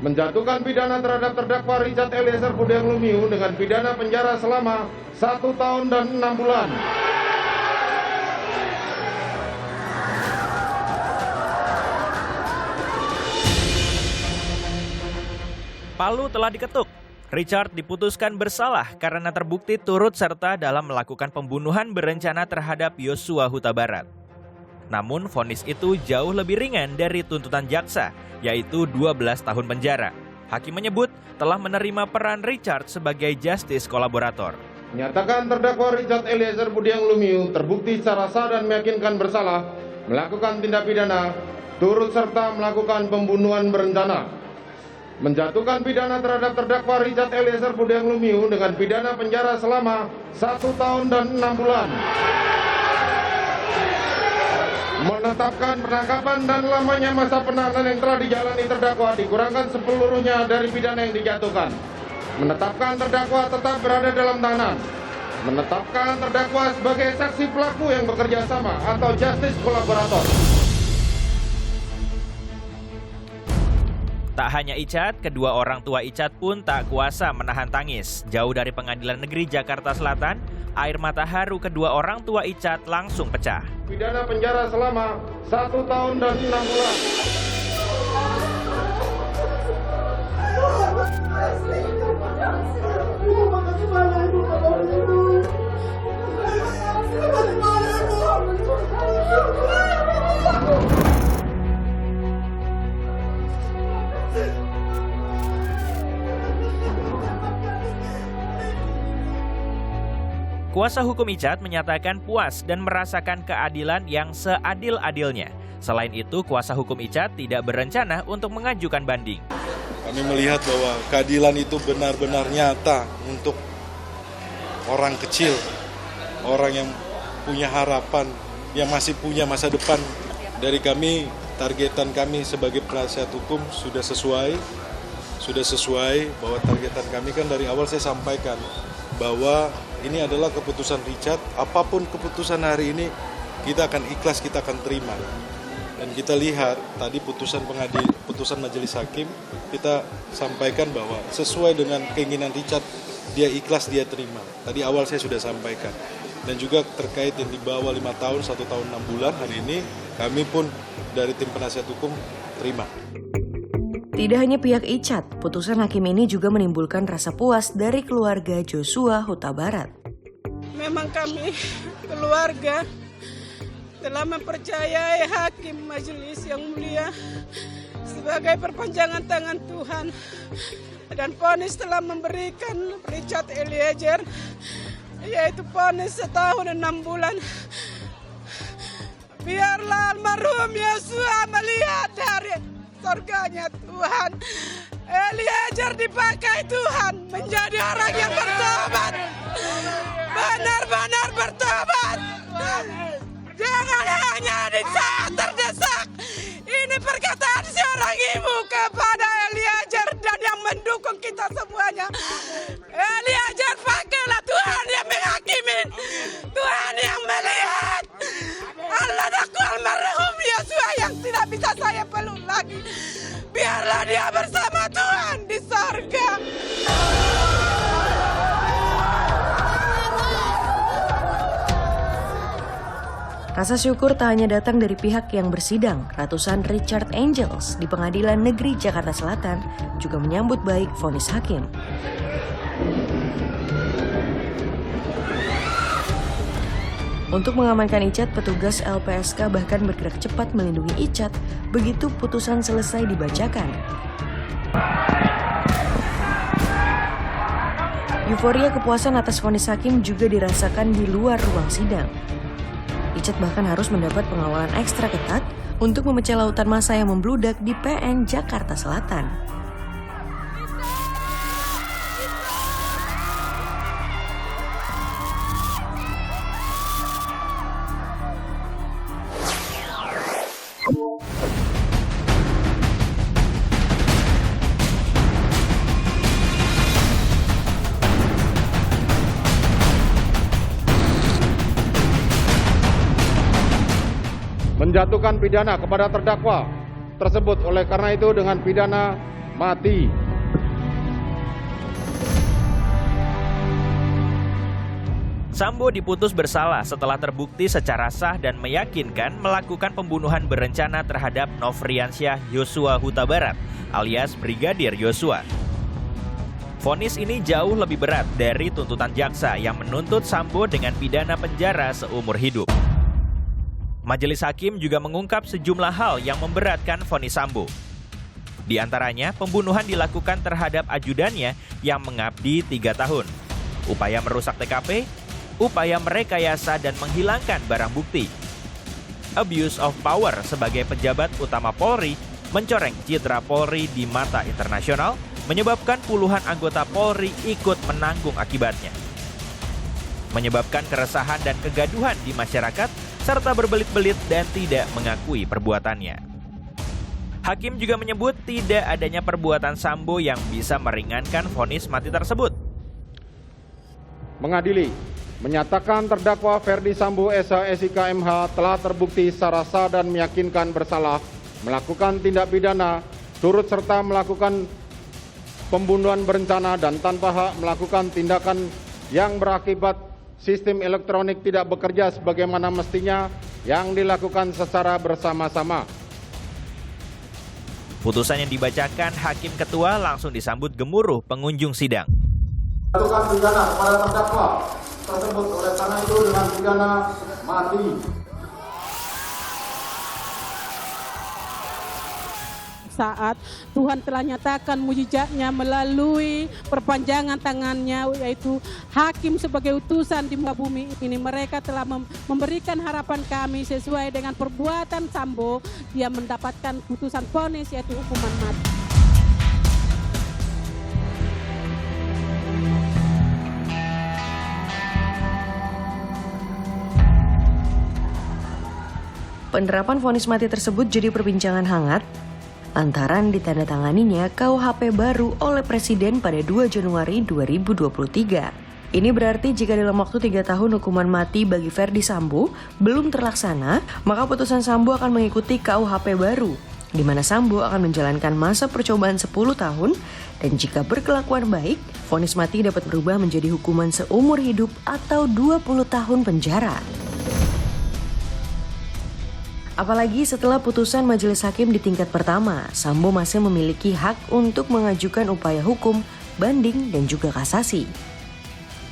menjatuhkan pidana terhadap terdakwa Richard Eliezer Budiang Lumiu dengan pidana penjara selama 1 tahun dan 6 bulan. Palu telah diketuk. Richard diputuskan bersalah karena terbukti turut serta dalam melakukan pembunuhan berencana terhadap Yosua Huta Barat. Namun vonis itu jauh lebih ringan dari tuntutan jaksa, yaitu 12 tahun penjara. Hakim menyebut telah menerima peran Richard sebagai justice kolaborator. Menyatakan terdakwa Richard Eliezer Budiang Lumiu terbukti secara sah dan meyakinkan bersalah melakukan tindak pidana turut serta melakukan pembunuhan berencana. Menjatuhkan pidana terhadap terdakwa Richard Eliezer Budiang Lumiu dengan pidana penjara selama 1 tahun dan 6 bulan. Menetapkan penangkapan dan lamanya masa penahanan yang telah dijalani terdakwa dikurangkan sepeluruhnya dari pidana yang dijatuhkan. Menetapkan terdakwa tetap berada dalam tahanan. Menetapkan terdakwa sebagai saksi pelaku yang bekerja sama atau justice kolaborator. Tak hanya Icat, kedua orang tua Icat pun tak kuasa menahan tangis. Jauh dari Pengadilan Negeri Jakarta Selatan, air mata haru kedua orang tua Icat langsung pecah. Pidana penjara selama 1 tahun dan 6 bulan. Kuasa hukum Icat menyatakan puas dan merasakan keadilan yang seadil-adilnya. Selain itu, kuasa hukum Icat tidak berencana untuk mengajukan banding. Kami melihat bahwa keadilan itu benar-benar nyata untuk orang kecil, orang yang punya harapan, yang masih punya masa depan. Dari kami, targetan kami sebagai penasihat hukum sudah sesuai bahwa targetan kami kan dari awal saya sampaikan bahwa ini adalah keputusan Richard, apapun keputusan hari ini kita akan ikhlas, kita akan terima. Dan kita lihat tadi putusan majelis hakim, kita sampaikan bahwa sesuai dengan keinginan Richard, dia ikhlas, dia terima. Tadi awal saya sudah sampaikan. Dan juga terkait yang di bawah 5 tahun, 1 tahun 6 bulan, hari ini kami pun dari tim penasihat hukum terima. Tidak hanya pihak Icat, putusan hakim ini juga menimbulkan rasa puas dari keluarga Joshua Huta Barat. Memang kami keluarga telah mempercayai hakim majelis yang mulia sebagai perpanjangan tangan Tuhan, dan vonis telah memberikan Richard Eliezer yaitu vonis 1 tahun 6 bulan. Biarlah almarhum Yosua melihat dari surganya Tuhan. Eliezer dipakai Tuhan menjadi orang yang bertobat, benar-benar bertobat. Jangan hanya di saat terdesak. Ini perkataan seorang ibu kepada Eliezer dan yang mendukung kita semuanya. Eliezer, pakailah, Tuhan yang menghakimi, Tuhan yang melihat. Allah daku almarhum Yosua yang tidak bisa saya peluk lagi. Biarlah dia bersama Tuhan di sorga. Rasa syukur tak hanya datang dari pihak yang bersidang. Ratusan Richard Angels di Pengadilan Negeri Jakarta Selatan juga menyambut baik vonis hakim. Untuk mengamankan Icat, petugas LPSK bahkan bergerak cepat melindungi Icat begitu putusan selesai dibacakan. Euforia kepuasan atas vonis hakim juga dirasakan di luar ruang sidang. Icat bahkan harus mendapat pengawalan ekstra ketat untuk memecah lautan massa yang membludak di PN Jakarta Selatan. Menjatuhkan pidana kepada terdakwa tersebut oleh karena itu dengan pidana mati. Sambo diputus bersalah setelah terbukti secara sah dan meyakinkan melakukan pembunuhan berencana terhadap Nofriansyah Yosua Huta Barat alias Brigadir Yosua. Vonis ini jauh lebih berat dari tuntutan jaksa yang menuntut Sambo dengan pidana penjara seumur hidup. Majelis hakim juga mengungkap sejumlah hal yang memberatkan vonis Sambo. Di antaranya, pembunuhan dilakukan terhadap ajudannya yang mengabdi 3 tahun, upaya merusak TKP, upaya merekayasa dan menghilangkan barang bukti, abuse of power sebagai pejabat utama Polri, mencoreng citra Polri di mata internasional, menyebabkan puluhan anggota Polri ikut menanggung akibatnya, menyebabkan keresahan dan kegaduhan di masyarakat, serta berbelit-belit dan tidak mengakui perbuatannya. Hakim juga menyebut tidak adanya perbuatan Sambo yang bisa meringankan vonis mati tersebut. Mengadili, menyatakan terdakwa Ferdi Sambo SH.SIK MH telah terbukti secara sah dan meyakinkan bersalah melakukan tindak pidana, turut serta melakukan pembunuhan berencana dan tanpa hak melakukan tindakan yang berakibat sistem elektronik tidak bekerja sebagaimana mestinya yang dilakukan secara bersama-sama. Putusan yang dibacakan Hakim Ketua langsung disambut gemuruh pengunjung sidang. Menjatuhkan pidana kepada terdakwa tersebut oleh karena itu dengan pidana mati. Saat Tuhan telah nyatakan mujizatnya melalui perpanjangan tangannya, yaitu hakim sebagai utusan di muka bumi ini, mereka telah memberikan harapan kami sesuai dengan perbuatan Sambo, dia mendapatkan putusan vonis yaitu hukuman mati. Penerapan vonis mati tersebut jadi perbincangan hangat lantaran ditandatanganinya KUHP baru oleh Presiden pada 2 Januari 2023. Ini berarti jika dalam waktu 3 tahun hukuman mati bagi Ferdi Sambo belum terlaksana, maka putusan Sambo akan mengikuti KUHP baru, di mana Sambo akan menjalankan masa percobaan 10 tahun, dan jika berkelakuan baik, vonis mati dapat berubah menjadi hukuman seumur hidup atau 20 tahun penjara. Apalagi setelah putusan majelis hakim di tingkat pertama, Sambo masih memiliki hak untuk mengajukan upaya hukum, banding, dan juga kasasi.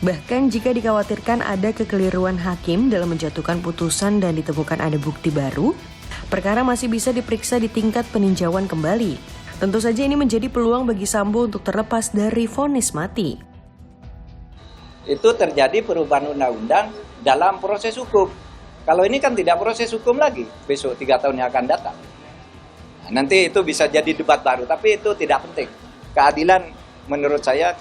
Bahkan jika dikhawatirkan ada kekeliruan hakim dalam menjatuhkan putusan dan ditemukan ada bukti baru, perkara masih bisa diperiksa di tingkat peninjauan kembali. Tentu saja ini menjadi peluang bagi Sambo untuk terlepas dari vonis mati. Itu terjadi perubahan undang-undang dalam proses hukum. Kalau ini kan tidak proses hukum lagi, besok 3 tahun yang akan datang. Nah, nanti itu bisa jadi debat baru, tapi itu tidak penting. Keadilan, menurut saya,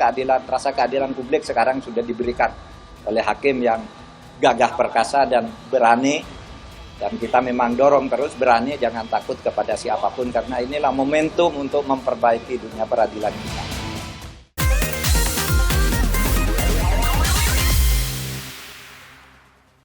rasa keadilan publik sekarang sudah diberikan oleh hakim yang gagah perkasa dan berani. Dan kita memang dorong terus berani, jangan takut kepada siapapun, karena inilah momentum untuk memperbaiki dunia peradilan kita.